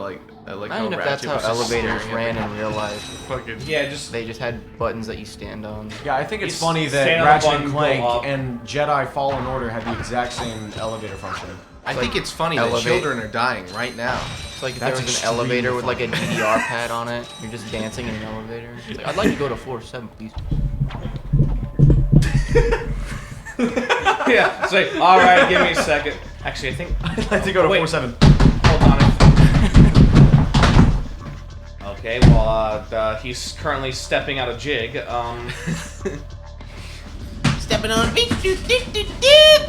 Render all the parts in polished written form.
like Imagine if that's how elevators ran in real life. Fucking They just had buttons that you stand on. Yeah, I think it's funny that Ratchet Clank and Jedi Fallen Order had the exact same elevator function. I think it's funny that children are dying right now. It's like if there was an elevator with like a DDR pad on it. You're just dancing in an elevator. It's like, I'd like to go to floor 7, please. Yeah, it's like, alright, give me a second. Actually, I think... I'd like to go to floor 7. Hold on. Okay, well, he's currently stepping out of jig. Stepping on beach,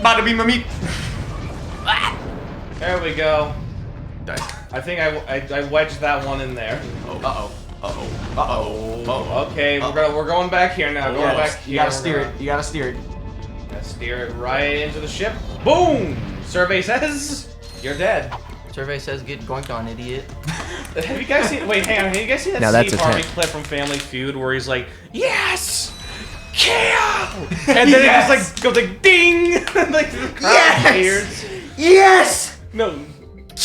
Bada be my meat. There we go. Nice. I think I wedged that one in there. Okay, we're going back here now. Going back here. You gotta steer it. You gotta steer it. Gotta steer it right into the ship. Boom! Survey says you're dead. Survey says get goinked on, idiot. Have you guys seen? Wait, hang on. Have you guys seen that Steve Harvey clip from Family Feud where he's like, "Yes, kill," and then it just like goes like ding, like the crowd cheers. Yes! No.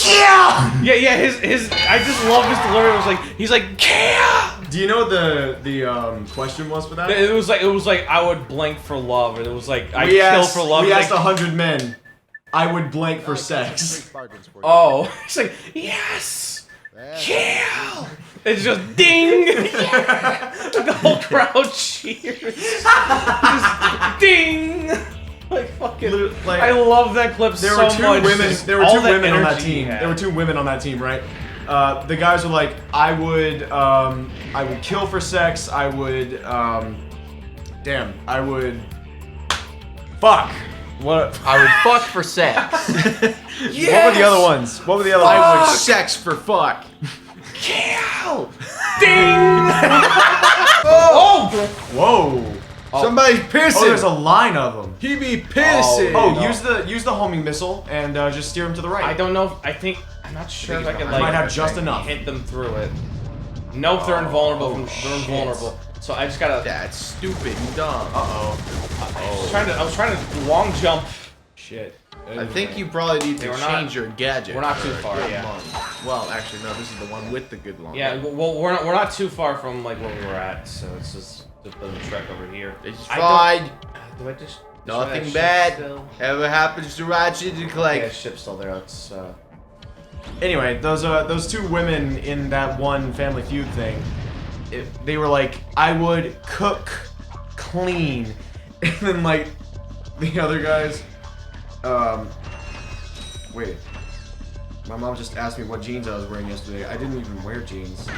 Yeah! Yeah. His. I just love his delivery. It was like he's like kill. Do you know what the question was for that? It was like I would blank for love, and it was like I kill for love. We asked 100 men. I would blank for sex. Oh, it's like yes, kill. It's just ding. The whole crowd cheers. Just ding. Like fucking. Like, I love that clip so much. There were two women on that team. There were 2 women on that team, right? The guys were like, I would kill for sex. I would, fuck. What? I would fuck for sex. Yes! What were the other ones? What were the other ones? I would sex for fuck. Kill. Ding. Oh. Whoa. Somebody's pissing. Oh, there's a line of them. He be pissing. Oh, use the homing missile and just steer him to the right. I don't know. I'm not sure if I can like. Might have just enough. Hit them through it. Nope, they're invulnerable. They're invulnerable. So I just gotta. That's stupid and dumb. I was trying to long jump. Shit. I think you probably need to change your gadget. We're not too far. Yeah. Well, actually, no. This is the one with the good long. Yeah. Well, we're not too far from like where we were at. So it's just a trek over here. It's fine. Do I just? Nothing bad ever happens to Ratchet Clank. Yeah, ship's still there. It's. Anyway, those 2 women in that one Family Feud thing, they were like, I would cook, clean, and then like the other guys, wait, my mom just asked me what jeans I was wearing yesterday. I didn't even wear jeans.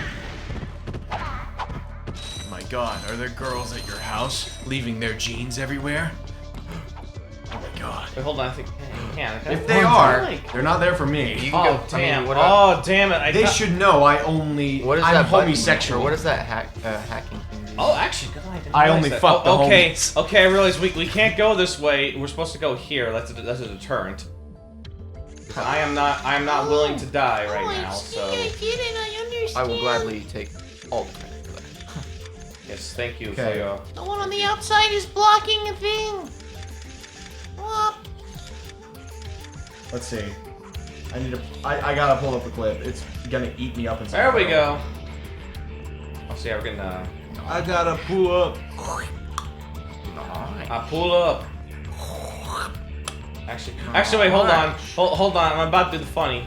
Oh my God, are there girls at your house leaving their jeans everywhere? Oh my God. Wait, hold on. I think. If they are, they're not there for me. You can go, damn! I mean, Damn it! They should know I only. What is I'm that homosexual. What is that hacking thing do? Oh, actually, good idea. I only fuck the homies. Okay, I realize we can't go this way. We're supposed to go here. That's a deterrent. I am not willing to die right now. So. I will gladly take all the credit for that. Yes, thank you Okay. for your. The one on the outside is blocking a thing. Let's see. I gotta pull up the clip. It's gonna eat me up inside. There we go. I'll see how we're gonna. I gotta pull up. I pull up. Actually, wait, hold on. Hold on, I'm about to do the funny.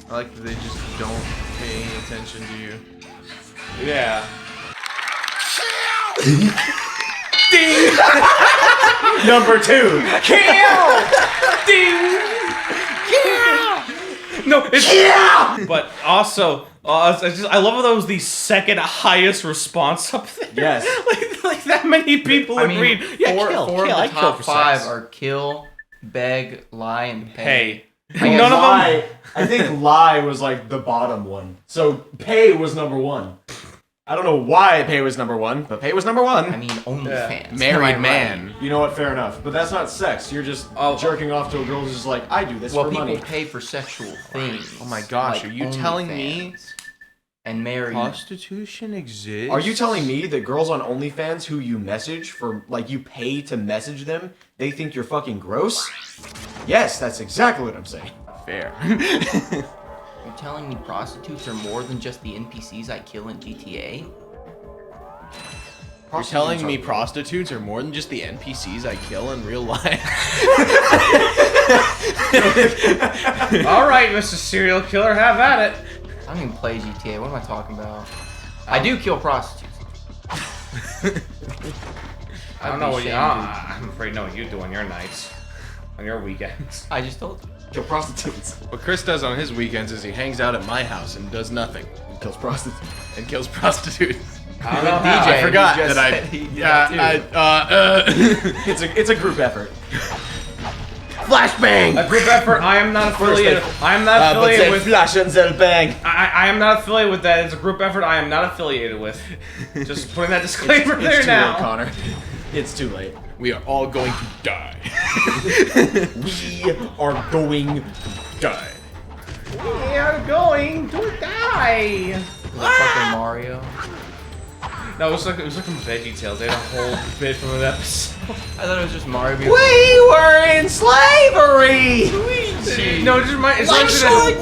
I like that they just don't pay any attention to you. Yeah. Ding! Number 2. Kill! Ding! Kill! No, it's kill! But also, I love how that was the second highest response up there. Yes. like that many people agreed. Yeah, four kill. of the I kill top for 5 sex. are kill, beg, lie, and pay. Hey. None of them. I think lie was like the bottom one. So pay was number 1. I don't know why pay was number 1, but pay was number 1. I mean, OnlyFans. Married man. You know what? Fair enough. But that's not sex. You're just jerking off to a girl who's just like, I do this for money. Well, people pay for sexual things. Oh my gosh, like are you telling me? OnlyFans. and marry. Prostitution exists? Are you telling me that girls on OnlyFans who you message for, like, you pay to message them, they think you're fucking gross? Yes, that's exactly what I'm saying. Fair. You're telling me prostitutes are more than just the NPCs I kill in GTA? You're telling me prostitutes are more than just the NPCs I kill in real life? Alright, Mr. Serial Killer, have at it. I don't even play GTA. What am I talking about? I do kill prostitutes. I don't know what I'm afraid to know what you do on your nights. On your weekends. I just told you. Kill prostitutes. What Chris does on his weekends is he hangs out at my house and does nothing. Kills prostitutes. And kills prostitutes. I don't know how. DJ, I forgot he just that said he did that It's a group effort. Flashbang! A group effort. I am not affiliated. I am not affiliated with. Flash and bang. I am not affiliated with that. It's a group effort. I am not affiliated with. Just putting that disclaimer there It's too now. late, Connor. It's too late. We are all going to die. We are going to die. We are going to die. fucking Mario. No, it was like some VeggieTales. They had a whole bit from an episode. I thought it was just Mario being We were in slavery. No, it just reminds me.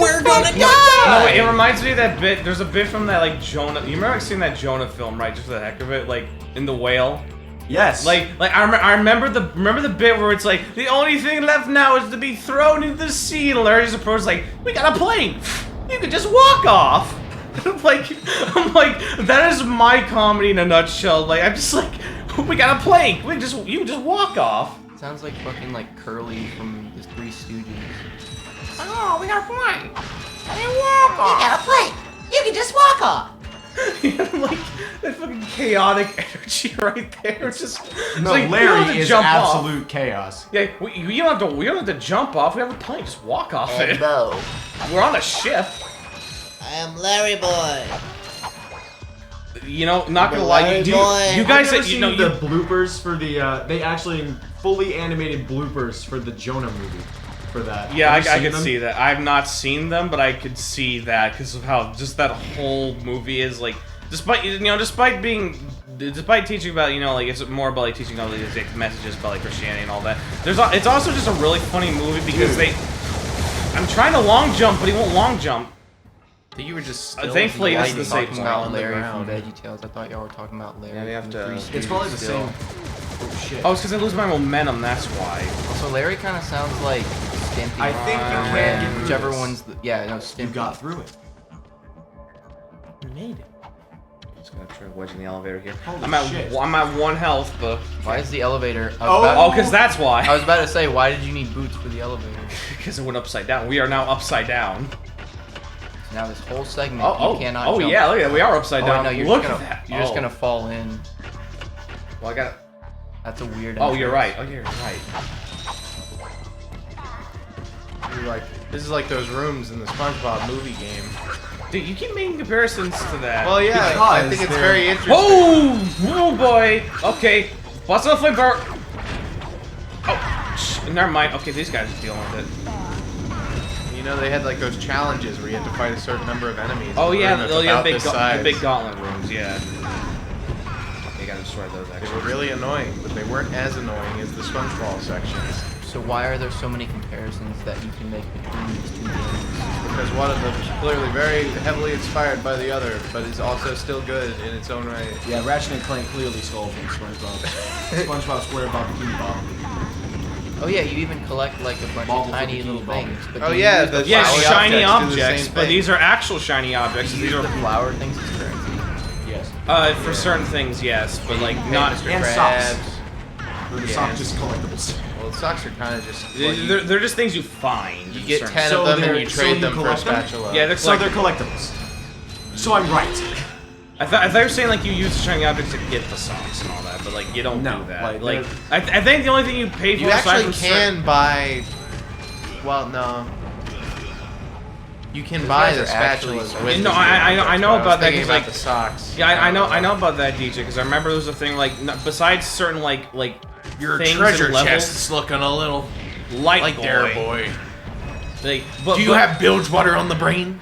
We're gonna No, die! wait, it reminds me of that bit. There's a bit from that like Jonah. You remember seeing that Jonah film, right? Just for the heck of it, like in the whale. Yes. Like I remember the bit where it's like the only thing left now is to be thrown into the sea. And Larry's approach like, we got a plane. You can just walk off. I'm like, that is my comedy in a nutshell. Like, I'm just like, we got a plane. You can just walk off. Sounds like fucking like Curly from the Three Stooges. Oh, we got a plane. Hey, walk off. You got a plane. You can just walk off. Like that fucking chaotic energy right there. Just no, like, Larry is absolute off. chaos. Yeah, we don't have to jump off. We have a plane. Just walk off it. No. We're on a ship. I am Larry Boy. You know, not gonna lie, Larry you Boy. guys Have said you ever seen the bloopers for the they actually fully animated bloopers for the Jonah movie for that. yeah, I Have you could seen see that. I've not seen them, but I could see that because of how just that whole movie is like. Despite despite teaching about like it's more about like teaching all these like, messages about like Christianity and all that. It's also just a really funny movie because I'm trying to long jump, but he won't long jump. You were just still thankfully, Why it's are the you same talking about Larry from VeggieTales? I thought y'all were talking about Larry. Yeah, they have from to- the Three Stooges It's probably the still. same. Oh shit. Oh, it's because I lose my momentum. That's why. Also, Larry kind of sounds like Stimpy. I think you from can get through whichever this. one's no You Stimpy. got through it. You made it. Just gonna try wedging the elevator here. Holy I'm at shit. 1 health, but Why is the elevator? oh, because that's I why. was about to say, why did you need boots for the elevator? Because it went upside down. We are now upside down. Now this whole segment, Oh, you cannot oh jump. yeah, look at that. We are upside Oh, down. wait, no, you're Look just at gonna, that. You're just gonna fall in. Well, I got. That's a weird. Oh, you're right. entrance. Oh, you're right. You're like, this is like those rooms in the SpongeBob movie game. Dude, you keep making comparisons to that. Well, yeah, I think it's they're- very interesting. Oh boy. Okay, bust off the flame bar. Oh, never mind. Okay, these guys are dealing with it. You know, they had like those challenges where you had to fight a certain number of enemies. Oh in a yeah, room that's the about big, this the size. big gauntlet rooms. Yeah. You gotta destroy those They actually. were really annoying, but they weren't as annoying as the SpongeBob sections. So why are there so many comparisons that you can make between these two games? Because one of them is clearly very heavily inspired by the other, but is also still good in its own right. Yeah, Ratchet and Clank clearly stole from SpongeBob. SpongeBob SquareBob Bikini Bob. Oh yeah, you even collect like a bunch Bubbles of tiny with little bikini things. But Oh do you yeah, use the Yeah, flower shiny objects do the objects, same but thing. these are actual shiny objects. do you These use are the flower things as currency. Yes. for certain things, yes, but like Hey, not. Mr. And Krabs. socks. Or the Yeah. socks just collectibles. Well, the socks are kind of just. Like, They're just things you find. you in get certain- 10 So of them they're- and you so trade you them for a collect them? spatula. Yeah, they're So they're like. collectibles. So I'm right. I thought you were saying like you use the shiny objects to get the socks and all that, but like you don't No, do that. like, Like I think the only thing you pay for You aside actually from can buy. Well, no. You can buy the guys are actually spatulas so- with. No, the I know I was about that, thinking 'cause, about like- the socks. Yeah, I know about that, DJ, because I remember there was a thing like besides certain like Your things treasure and levels, chest's looking a little light like boy. there, boy. Like, but, Do you have bilge water on the brain?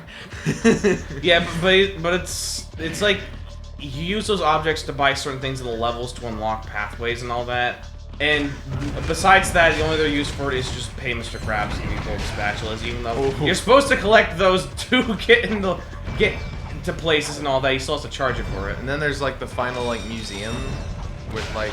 Yeah, but it's like you use those objects to buy certain things in the levels to unlock pathways and all that. And besides that, the only other use for it is just pay Mr. Krabs to give you gold spatulas, even though you're supposed to collect those to get to places and all that. You still have to charge it for it. And then there's like the final like museum with like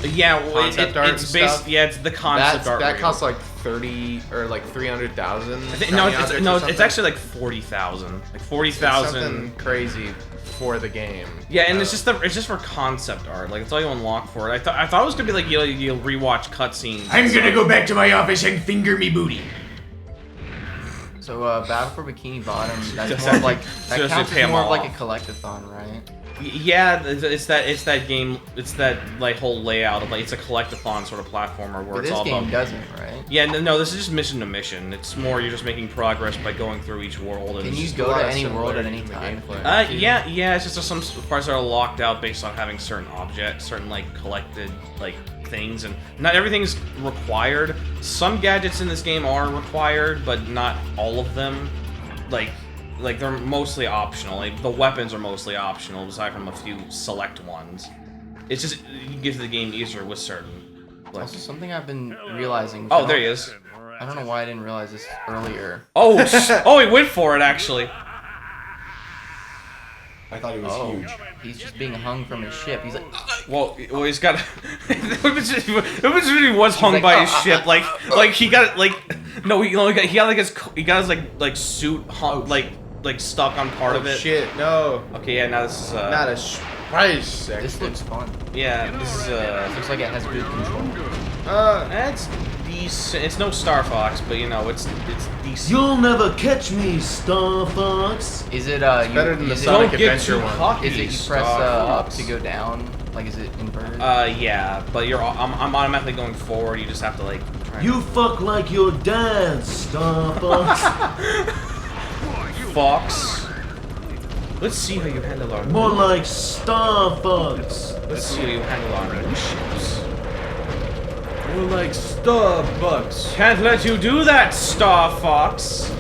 concept art it's and based. stuff. Yeah, it's the concept art. That reel. costs like 30 or like 300,000. It's actually like 40,000. Like 40,000. Something crazy for the game. Yeah, and it's just for concept art. Like it's all you unlock for it. I thought it was gonna be like you'll rewatch cutscenes. I'm gonna go back to my office and finger me booty. So Battle for Bikini Bottom, that's more of like that counts as more of like a collectathon, right? Yeah, it's that game. It's that like whole layout of like it's a collectathon sort of platformer where But it's all this game about. doesn't, right? Yeah, no, this is just mission to mission. It's more you're just making progress by going through each world. And Can you just go to any world at any time? yeah. It's just there's some parts that are locked out based on having certain objects, certain like collected like things, and not everything's required. Some gadgets in this game are required, but not all of them. Like they're mostly optional. Like the weapons are mostly optional, aside from a few select ones. It's just you get to the game easier with certain. Like, Also, something I've been realizing. oh, there he is. I don't know why I didn't realize this earlier. Oh, he went for it actually. I thought he was huge. He's just being hung from his ship. He's like, Well, he's got. It was hung like, by his ship. Like he got like. No, he got his suit hung, like stuck on part of it. Shit, no. Okay, yeah. Now this is Not a price section. this looks fun. yeah. This is Looks like it has good control. It's decent. It's no Star Fox, but you know it's decent. You'll never catch me, Star Fox. Is it better than the is Sonic it, Don't get Adventure too one. cocky, is it you Star press up Fox. to go down? Like is it inverted? Yeah, but I'm automatically going forward. You just have to like. Try You fuck like your dad, Star Fox. Fox. Let's see how you handle our. More like Star Fox. Let's see how you handle our ships. More like Starbucks. Can't let you do that, Star Fox.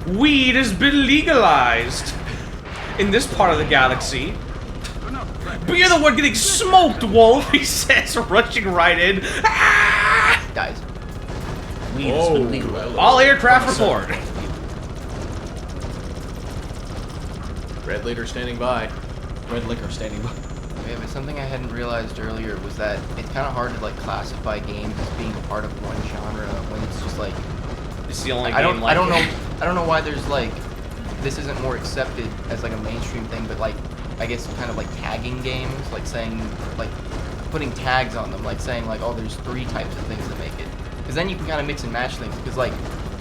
Weed has been legalized in this part of the galaxy. But you're the one getting smoked, Wolf, he says, rushing right in. Ah! Dies. Weed has been legalized. All aircraft report. Red leader standing by. Red liquor standing by. Yeah, but something I hadn't realized earlier was that it's kind of hard to like classify games as being a part of one genre when it's just like It's the only I game like don't know why there's like this isn't more accepted as like a mainstream thing, but like I guess kind of like tagging games, like saying like putting tags on them, like saying like oh there's 3 types of things that make it, because then you can kind of mix and match things, because like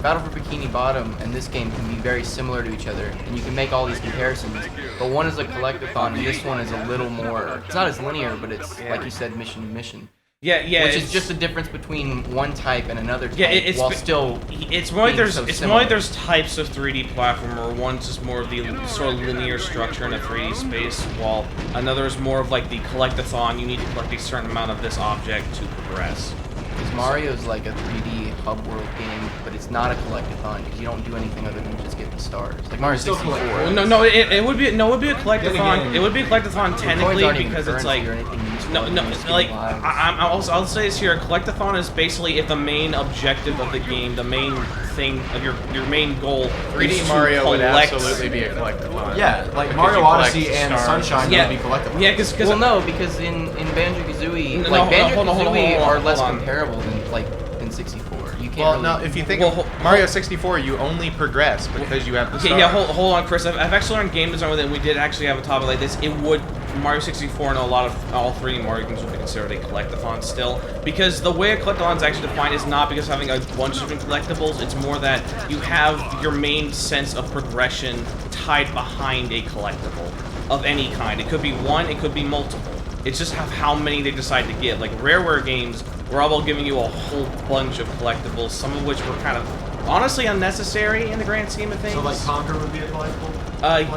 Battle for Bikini Bottom and this game can be very similar to each other, and you can make all these comparisons, but one is a collectathon and this one is a little more, it's not as linear, but it's like you said, mission to mission. Yeah, Which it's is just the difference between one type and another type, Yeah, while still it's more like being there's so it's more like similar. there's types of 3D platformer. One's just more of the sort of linear structure in a 3D space, while another is more of like the collectathon. You need to collect a certain amount of this object to progress. Because Mario's like a 3D hub world game, but it's not a collectathon because you don't do anything other than just get the stars. Like Mario 64. Well, no, it would be a collectathon. It would be a collectathon technically aren't even because it's like currency or anything useful, no, it's just like getting lives. I'll say this here. A collectathon is basically if the main objective of the game, the main thing of your main goal, is 3D to Mario would collect. absolutely be a collectathon. Yeah, like Because Mario you collect Odyssey and stars. Sunshine Yeah, would be collectible. yeah, because Well, no, because in Banjo-Kazooie, No, like hold on, hold on, Banjo-Kazooie hold on, are less hold on. comparable than 64. You can't Well, really... no, if you think Well, of Mario 64, you only progress because you have the stars. Yeah, hold on, Chris. I've actually learned game design with it, and we did actually have a topic like this. It would, Mario 64 and a lot of, all 3 Mario games would be considered a collectathon still. Because the way a collectathon is actually defined is not because of having a bunch of different collectibles, it's more that you have your main sense of progression tied behind a collectible of any kind. It could be one, it could be multiple. It's just how many they decide to give. Like Rareware games were all about giving you a whole bunch of collectibles, some of which were kind of honestly unnecessary in the grand scheme of things. So like Conquer would be a collectible?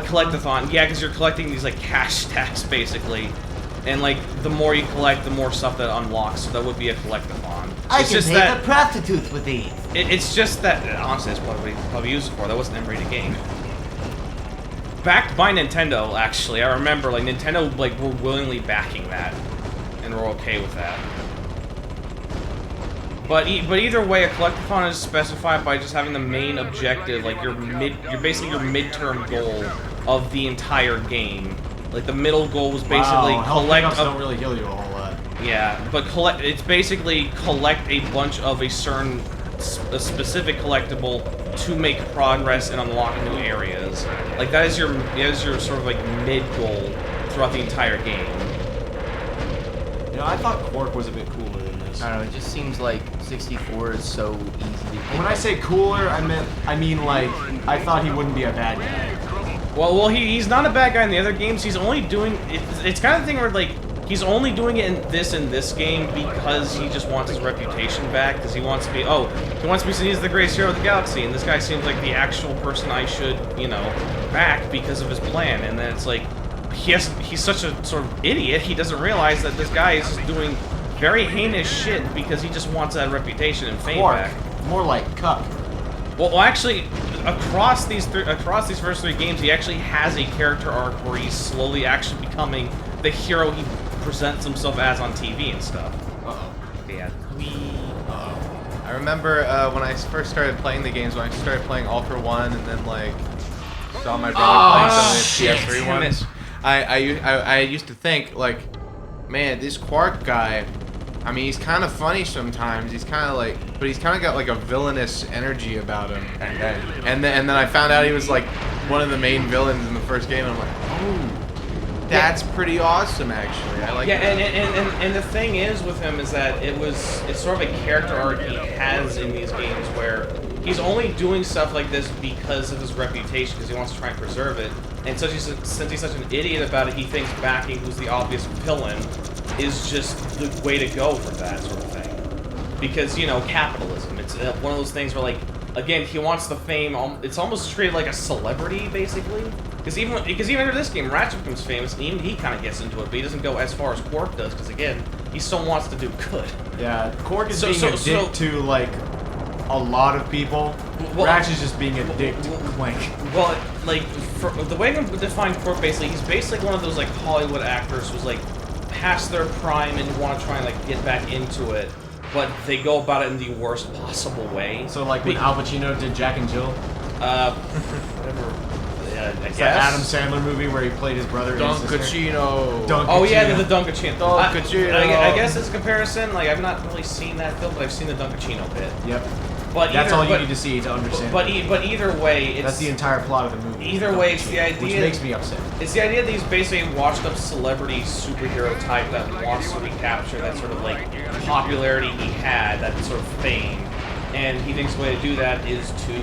Collectathon, yeah, because you're collecting these like cash stacks basically, and like the more you collect, the more stuff that unlocks. So that would be a collectathon. I It's can just pay that for prostitutes with these. it's just that honestly, it's probably used for. That wasn't an M-rated game. backed by Nintendo, actually. I remember, like, Nintendo, like, were willingly backing that, and were okay with that. But either way, a collectathon is specified by just having the main objective, like you're basically your midterm goal of the entire game. Like the middle goal was basically collect. Don't really heal you a whole lot. Yeah, but it's basically collect a bunch of a specific collectible to make progress and unlock new areas. Like that is your sort of like mid goal throughout the entire game. You know, I thought Quark was a bit cooler than this. I don't know, it just seems like 64 is so easy to pick. When I say cooler, I mean like, I thought he wouldn't be a bad guy. Well, he's not a bad guy in the other games. He's only doing it's kind of the thing where like he's only doing it in this game because he just wants his reputation back. Because he wants to be seen as the greatest hero of the galaxy, and this guy seems like the actual person I should back because of his plan. And then it's like he's such a sort of idiot. He doesn't realize that this guy is just doing very heinous shit because he just wants that reputation and fame Quark. back. More like Cuck. Well, actually, across these first three games, he actually has a character arc where he's slowly actually becoming the hero he presents himself as on TV and stuff. Uh-oh. Yeah. I remember when I first started playing the games, when I started playing Ultra 1 and then like saw my brother playing some of the PS3 ones, I used to think like, man, this Quark guy, I mean, he's kind of funny sometimes. He's kind of like, but he's kind of got like a villainous energy about him. And then I found out he was like one of the main villains in the first game. And I'm like, oh, that's pretty awesome, actually. I like. Yeah, that. and the thing is with him is that it's sort of a character arc he has in these games where he's only doing stuff like this because of his reputation, because he wants to try and preserve it. And since he's such an idiot about it, he thinks backing who's the obvious villain is just the way to go for that sort of thing. Because, capitalism. It's one of those things where, like, again, he wants the fame. It's almost treated like a celebrity, basically. Because even under this game, Ratchet becomes famous, and even he kind of gets into it, but he doesn't go as far as Quark does, because, again, he still wants to do good. Yeah, Quark is being a dick to, like, a lot of people. Well, Ratchet's just being a dick to Clank. Well, like, the way I define Quark, basically, he's basically one of those, like, Hollywood actors who's, like, past their prime and want to try and like get back into it, but they go about it in the worst possible way. So like when Al Pacino did Jack and Jill? Whatever. I guess. That Adam Sandler movie where he played his brother and his sister. Dunkachino. Oh yeah, the Dunkachino. Dunkachino. I guess as a comparison, like I've not really seen that film, but I've seen the Dunkachino bit. Yep. But that's all you need to see to understand. But either way, that's the entire plot of the movie. Either way, it's the idea, which makes me upset. It's the idea that he's basically a washed-up celebrity superhero type that wants to recapture that sort of like popularity he had, that sort of fame, and he thinks the way to do that is to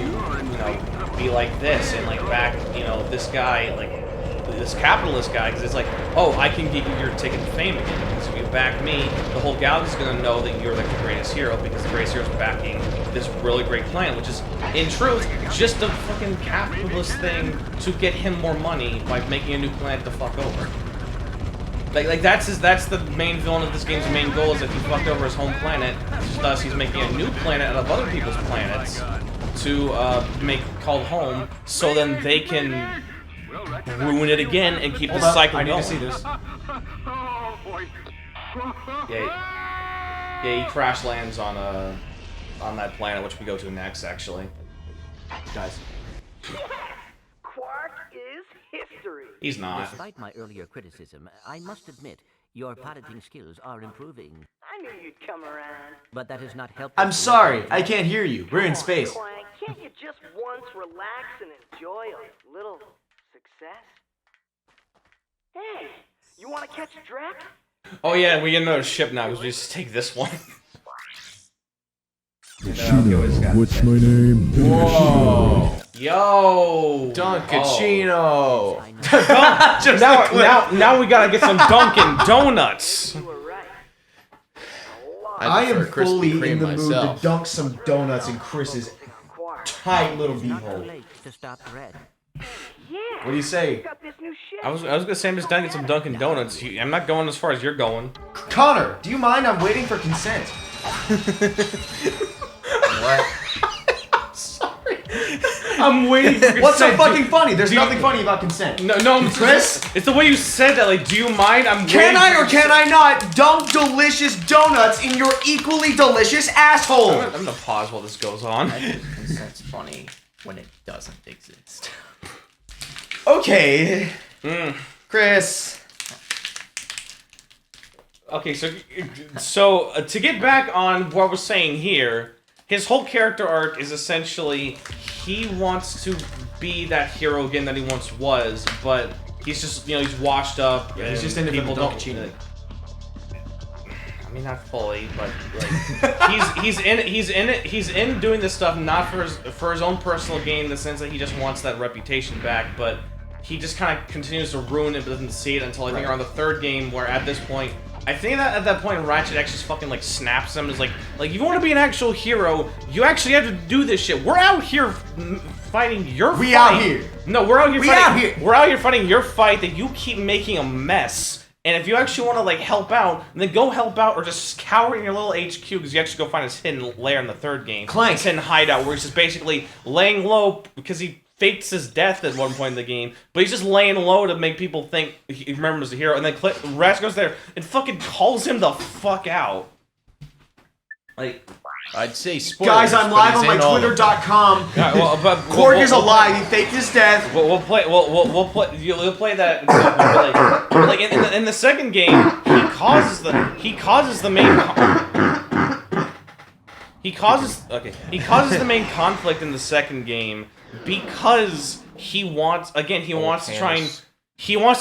be like this and like back this guy, like this capitalist guy, because it's like, oh, I can get you your ticket to fame again. Because if you back me, the whole galaxy's gonna know that you're like the greatest hero, because the greatest hero's backing this really great plan, which is, in truth, just a fucking capitalist thing to get him more money by making a new planet to fuck over. Like that's the main villain of this game's main goal, is that he fucked over his home planet, thus he's making a new planet out of other people's planets to make called home, so then they can ruin it again and keep the cycle going. I need to see this. Yeah, he crash lands on that planet, which we go to next, actually. Guys. Quark is history. He's not. Despite my earlier criticism, I must admit your piloting skills are improving. I knew you'd come around. But that has not helped. I'm sorry, I can't hear you. We're in space. Clank, can't you just once relax and enjoy a little success? Hey, you want to catch Drek? Oh yeah, we get another ship now, because we just take this one. What's my name? Whoa! Yo! Dunkachino! Now we gotta get some Dunkin' Donuts! You were right. I am prefer Krispy fully Kreme in the mood myself. to dunk some donuts in Chris's tight little beehole. Late to stop Red. Yeah. What do you say? Got this new ship. I was gonna say I'm just done get some Dunkin' Donuts. I'm not going as far as you're going. Connor, do you mind? I'm waiting for consent. What? Sorry. I'm waiting for consent. What's so fucking funny? There's nothing funny about consent. No, Chris? It's the way you said that. Like, do you mind? Can I or can I not dunk delicious donuts in your equally delicious asshole? I'm gonna pause while this goes on. I think consent's funny when it doesn't exist. Okay. Chris. Okay, so to get back on what we're saying here, his whole character arc is essentially he wants to be that hero again that he once was, but he's just he's washed up. Yeah, he's just into people don't cheating. I mean, not fully, but like he's in doing this stuff not for his own personal gain in the sense that he just wants that reputation back, but he just kind of continues to ruin it but doesn't see it until I think around the third game, where at this point. I think that at that point, Ratchet actually fucking like snaps him. Is like you want to be an actual hero, you actually have to do this shit. We're out here fighting your fight. We out here. No, we're out here. Out here. We're out here fighting your fight that you keep making a mess. And if you actually want to like help out, then go help out, or just cower in your little HQ because you actually go find his hidden lair in the third game. Clank. His hidden hideout where he's just basically laying low because he fakes his death at one point in the game, but he's just laying low to make people think he remembers the hero, and then Ratchet goes there and fucking calls him the fuck out. Like, I'd say spoilers. Guys, I'm live on my Twitter.com. Korg is alive. He faked his death. We'll play. We'll play. You'll play that. Like in the second game, he causes the main the main conflict in the second game because he wants to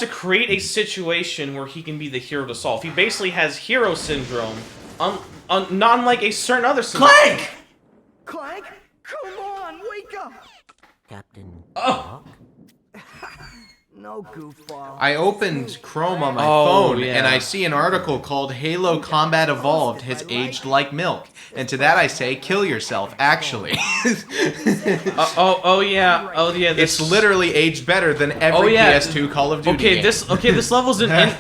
create a situation where he can be the hero to solve. He basically has hero syndrome, not unlike a certain other syndrome. Clank! Clank, come on, wake up! Captain. Oh. No goofball. I opened Chrome on my phone, yeah. and I see an article called Halo Combat Evolved has aged like milk. And to that I say, kill yourself, actually. Oh yeah. It's literally aged better than every PS2 Call of Duty game. This level's an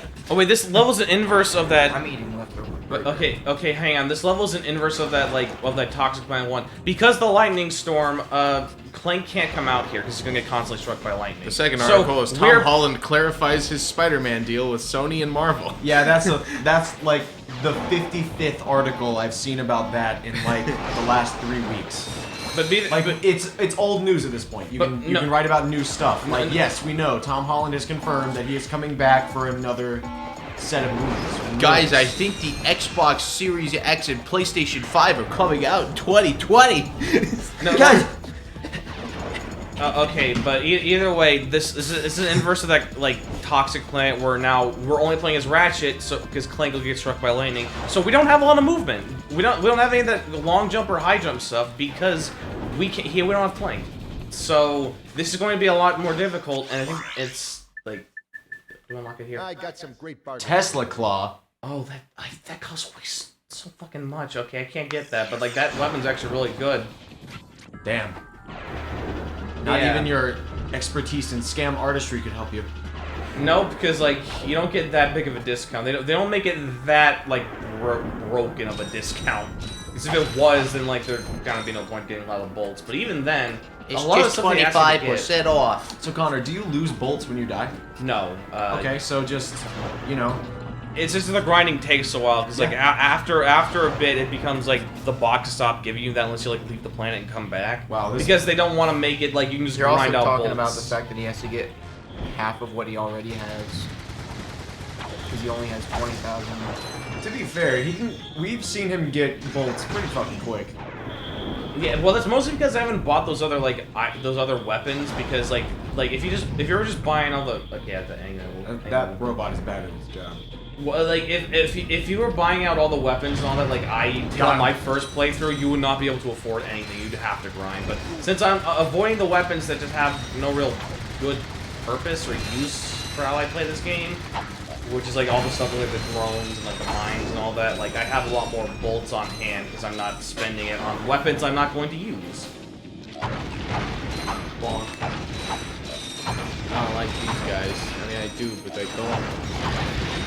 this level's an inverse of that. I'm eating leftovers. Okay, hang on. This level's an inverse of that, of that Toxic Planet 1. Because the lightning storm, Clank can't come out here because he's gonna get constantly struck by lightning. The second article is Tom Holland clarifies his Spider-Man deal with Sony and Marvel. Yeah, that's like the 55th article I've seen about that in like the last 3 weeks. But it's old news at this point. You can write about new stuff. Like, yes, we know Tom Holland has confirmed that he is coming back for another set of movies. Guys, I think the Xbox Series X and PlayStation 5 are coming out in 2020. Guys. Okay, but either way, this is an inverse of that Toxic Planet where now we're only playing as Ratchet, so because Clank will get struck by lightning. So we don't have a lot of movement. We don't have any of that long jump or high jump stuff because we don't have Clank. So this is going to be a lot more difficult, and I think it's like. Do I unlock it here? I got some great bargains. Tesla Claw. Oh, that costs way so fucking much. Okay, I can't get that, but that weapon's actually really good. Damn. Not even your expertise in scam artistry could help you. No, because you don't get that big of a discount. They don't make it that broken of a discount. Because if it was, then there's gonna be no point getting a lot of bolts. But even then, it's a lot just of stuff 25% off. So Connor, do you lose bolts when you die? No. Okay, so just it's just the grinding takes a while because after a bit it becomes the box stop giving you that unless you leave the planet and come back. Wow. Because they don't want to make it you can just grind out bolts. You're also talking about the fact that he has to get half of what he already has because he only has 20,000. To be fair, we've seen him get bolts pretty fucking quick. Yeah, well, that's mostly because I haven't bought those other those other weapons because if you were just buying all the that robot is bad at his job. Well, if you were buying out all the weapons and all that, I did on my first playthrough, you would not be able to afford anything. You'd have to grind. But since I'm avoiding the weapons that just have no real good purpose or use for how I play this game, which is all the stuff with the drones and the mines and all that, I have a lot more bolts on hand because I'm not spending it on weapons I'm not going to use. Bonk. I don't like these guys. I mean, I do, but they don't.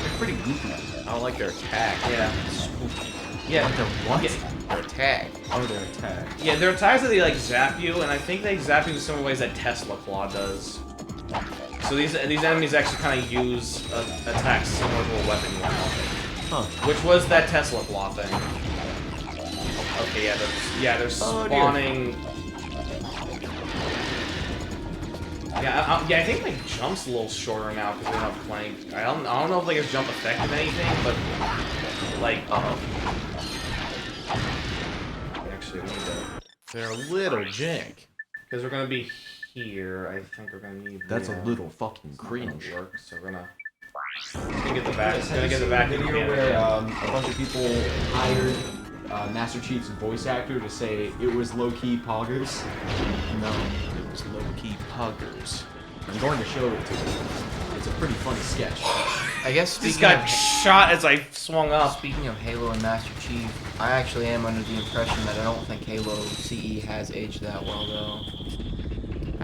They're pretty goofy. I don't like their attack. Yeah. Yeah. They're what? Yeah. They're tagged. Oh, they're tagged. Yeah, there are tags that they like zap you, and I think they zap you in similar ways that Tesla Claw does. So these enemies actually kind of use attacks similar to a weapon you have. Huh. Which was that Tesla Claw thing. Okay, they're spawning. Yeah, I think my jump's a little shorter now because we don't have Clank. I don't know if like his jump affected anything, but like actually we need to. They're a little jank. Because we're gonna be here, I think we're gonna need. That's a little fucking cringe. Work, so we're gonna get the back. Gonna get the back video where a bunch of people hired Master Chief's voice actor to say it was low-key poggers. No, it was low-key puggers. I'm going to show it to you. It's a pretty funny sketch. I guess This speaking got of, shot as I swung up. speaking of Halo and Master Chief, I actually am under the impression that I don't think Halo CE has aged that well though.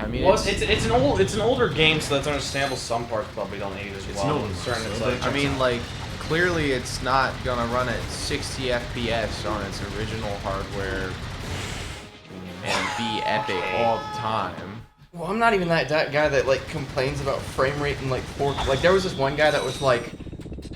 I mean, Well, it's an older game, so that's understandable. Some parts probably don't age as well. no, Certain, it's so like, I mean, like, clearly it's not gonna run at 60 FPS on its original hardware and be epic all the time. Well, I'm not even that guy that like complains about frame rate and like like there was this one guy that was like,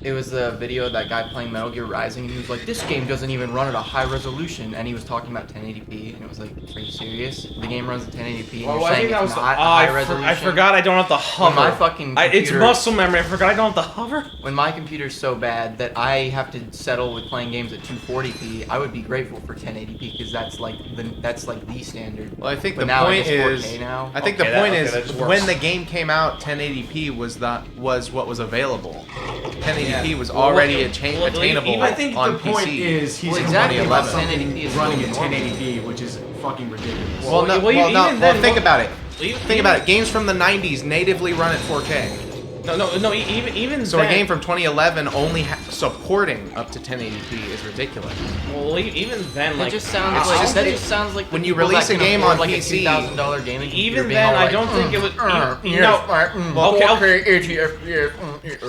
it was a video of that guy playing Metal Gear Rising, and he was like, this game doesn't even run at a high resolution, and he was talking about 1080p, and it was like, are you serious? The game runs at 1080p, and you're saying it's not high resolution? I forgot I don't have to hover. When my fucking it's computer- muscle memory. I forgot I don't have to hover. When my computer's so bad that I have to settle with playing games at 240p, I would be grateful for 1080p because that's like the standard. Well, I think But the now point it's 4K is, now. I think Okay, the point that is, just works. when the game came out, 1080p was what was available. 1080p was Well, already well, attainable I think on the point PC. is he's Well, exactly, complaining about but something 1080p is running at still normal. 1080p, which is fucking ridiculous. Well, no, Well, even then, think about it. Even- Think about it. Games from the 90s natively run at 4K. No. Even So then, a game from 2011 only supporting up to 1080p is ridiculous. Well, even then, That like just sounds it's like just that that just sounds like the when you people release that a can game afford, on like PC, a $2,000 gaming computer even being then, all I like, don't think it would.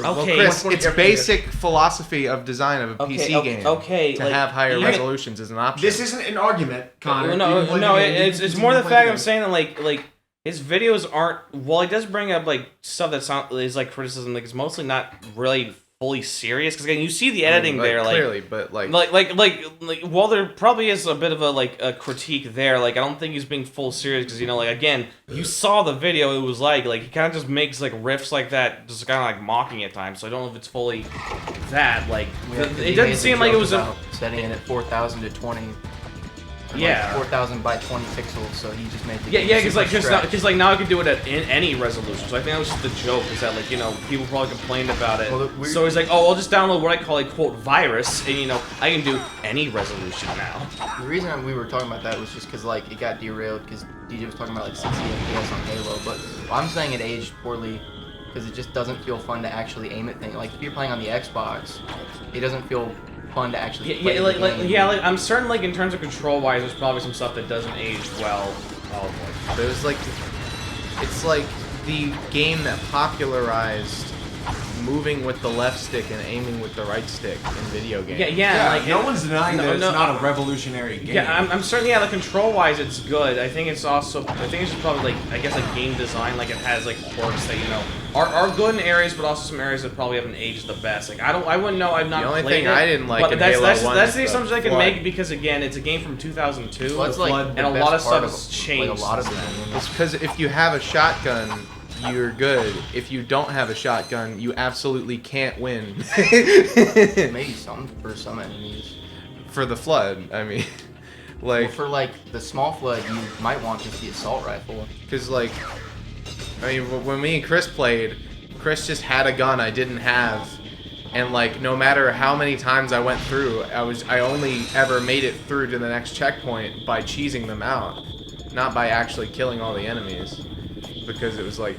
Okay, Chris, it's basic philosophy of design of a PC game okay, to like, have higher even- resolutions is an option. This isn't an argument, Connor. No, You can play the game. it's more the fact I'm saying that like his videos aren't. Well, he does bring up like stuff that is like criticism. Like it's mostly not really fully serious because again, you see the editing there, like clearly, but like while there probably is a bit of a critique there, like I don't think he's being full serious because like again, you saw the video. It was like he kind of just makes like riffs like that, just kind of like mocking at times. So I don't know if it's fully that like it doesn't seem like it was setting it at 4,000 to 20. Yeah. 4,000 by 20 pixels, so he just made the Yeah, game because super now I can do it in any resolution. So I think that was just the joke, is that like people probably complained about it. Well, So he's like, oh, I'll just download what I call a quote virus, and I can do any resolution now. The reason we were talking about that was just because like it got derailed because DJ was talking about like 60 FPS on Halo, but I'm saying it aged poorly because it just doesn't feel fun to actually aim at things. Like if you're playing on the Xbox, it doesn't feel fun to actually play the game. I'm certain like in terms of control wise, there's probably some stuff that doesn't age well. Oh boy. There's like, it's like the game that popularized moving with the left stick and aiming with the right stick in video games. Yeah, like no one's denying that it's not a revolutionary game. Yeah, I'm certain. Yeah, the control-wise, it's good. I think it's just probably like I guess like game design. Like it has like quirks that are good in areas, but also some areas that probably haven't aged the best. Like I wouldn't know. I've not. The only played thing it, I didn't like but in that's, Halo that's, 1 that's is the the assumption I can flood. make because again, it's a game from 2002, Well, that's like and a the lot of best part stuff has like changed. a lot of since it. then. It's because if you have a shotgun, you're good. If you don't have a shotgun, you absolutely can't win. Maybe some for some enemies. For the flood, I mean, Well, like, for like the small flood, you might want just the assault rifle. because like, I mean, when me and Chris played, Chris just had a gun I didn't have, and like, no matter how many times I went through, I only ever made it through to the next checkpoint by cheesing them out, not by actually killing all the enemies, because it was like,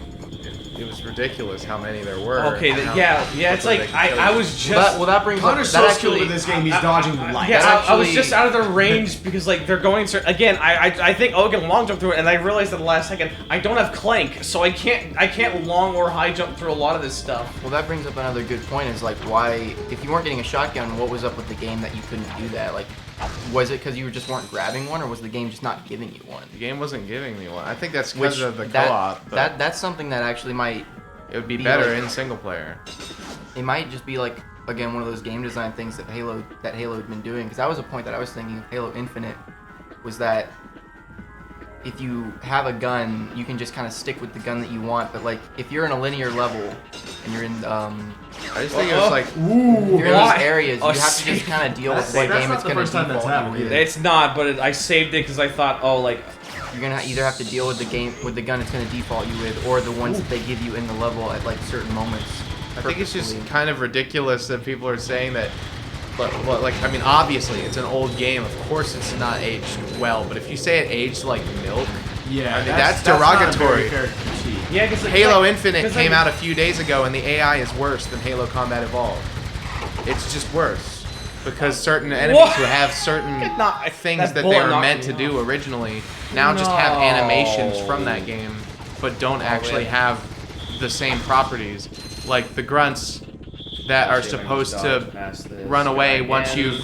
it was ridiculous how many there were. Okay, it's like I was just. Well, that brings Connor's up so that skilled actually. with this game. He's dodging light. Yeah, I was just out of their range because like they're going again. I think I can long jump through it, and I realized at the last second I don't have Clank, so I can't long or high jump through a lot of this stuff. Well, that brings up another good point. Is like why if you weren't getting a shotgun, what was up with the game that you couldn't do that? Like, was it because you just weren't grabbing one, or was the game just not giving you one? The game wasn't giving me one. I think that's because of the co-op. That's something that actually might. It would be better in single player. It might just be like again one of those game design things that Halo had been doing. Because that was a point that I was thinking of Halo Infinite, was that if you have a gun, you can just kind of stick with the gun that you want. But like if you're in a linear level and you're in I just think it was like, you're in these areas, you have to just kind of deal with what game it's going to default you with. It's not, but I saved it because I thought, oh, like. You're gonna either have to deal with the gun it's gonna default you with, or the ones that they give you in the level at like certain moments. I think it's just kind of ridiculous that people are saying that. But like, I mean, obviously it's an old game. Of course, it's not aged well. But if you say it aged like milk, yeah, I mean that's derogatory. Yeah, because Halo Infinite came out a few days ago, and the AI is worse than Halo Combat Evolved. It's just worse. Because certain enemies who have certain things that they were meant to do originally now just have animations from that game, but don't actually have the same properties. Like the grunts that are supposed to run away once you've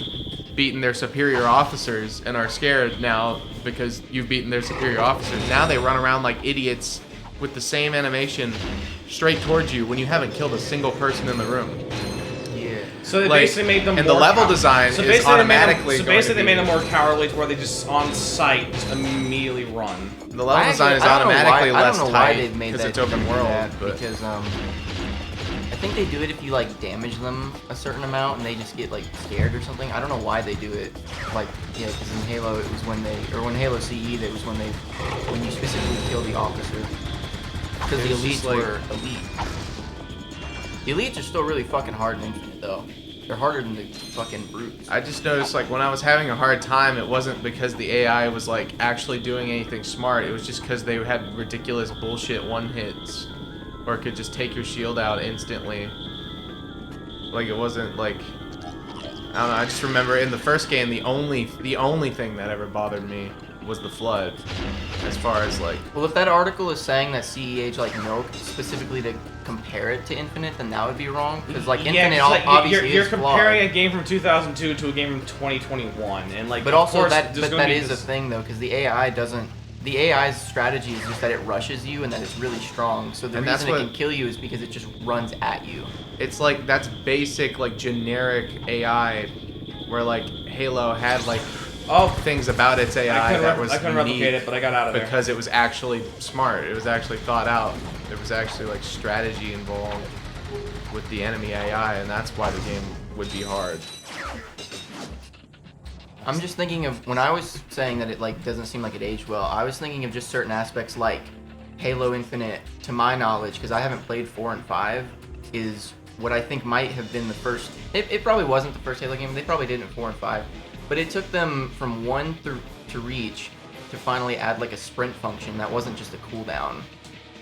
beaten their superior officers and are scared now because you've beaten their superior officers. Now they run around like idiots with the same animation straight towards you when you haven't killed a single person in the room. So they basically made them. And more the level design is automatically. So basically, they made them more cowardly, to where they just on sight just immediately run. The level design is automatically less tight because it's open world. Because I think they do it if you like damage them a certain amount and they just get like scared or something. I don't know why they do it. Like because in Halo it was when when Halo CE it was when you specifically kill the officer. Because the elites were elite. The elites are still really fucking hard in Infinite, though. They're harder than the fucking brutes. I just noticed, like, when I was having a hard time, it wasn't because the AI was, like, actually doing anything smart. It was just because they had ridiculous bullshit one-hits. Or could just take your shield out instantly. Like, it wasn't, like... I don't know, I just remember in the first game, the only thing that ever bothered me was the flood. As far as, like... Well, if that article is saying that CEH like milk, specifically to compare it to Infinite, then that would be wrong. Because, like, Infinite obviously you're is comparing flawed. a game from 2002 to a game from 2021. And, like, but also, that is a thing, though, because the AI doesn't... The AI's strategy is just that it rushes you and that it's really strong. So the reason it can kill you is because it just runs at you. It's like, that's basic, like, generic AI, where, like, Halo had, like, things about its AI that was I couldn't replicate it, but I got out of there. Because it was actually smart. It was actually thought out. There was actually, like, strategy involved with the enemy AI, and that's why the game would be hard. I'm just thinking of, when I was saying that it like doesn't seem like it aged well, I was thinking of just certain aspects like Halo Infinite, to my knowledge, because I haven't played 4 and 5, is what I think might have been the first, it probably wasn't the first Halo game, they probably did it in 4 and 5, but it took them from 1 to Reach to finally add like a sprint function that wasn't just a cooldown.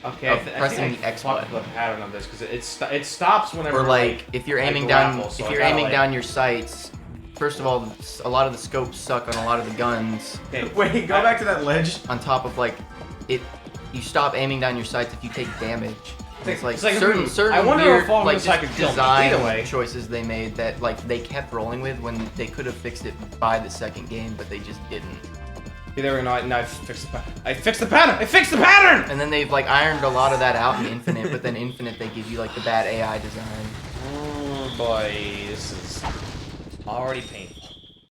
Okay, pressing the X button. The pattern of this, because it stops whenever. Or like if you're aiming down, down your sights. First of all, a lot of the scopes suck on a lot of the guns. Okay. Wait, go back to that ledge. On top of like, you stop aiming down your sights if you take damage. It's like certain I wonder weird, if all like this I could kill design choices they made that like they kept rolling with when they could have fixed it by the second game, but they just didn't. There we go. Now I fixed the pattern. I fixed the pattern. I fixed the pattern. And then they've like ironed a lot of that out in Infinite, but then Infinite they give you like the bad AI design. Oh boy, this is already painful.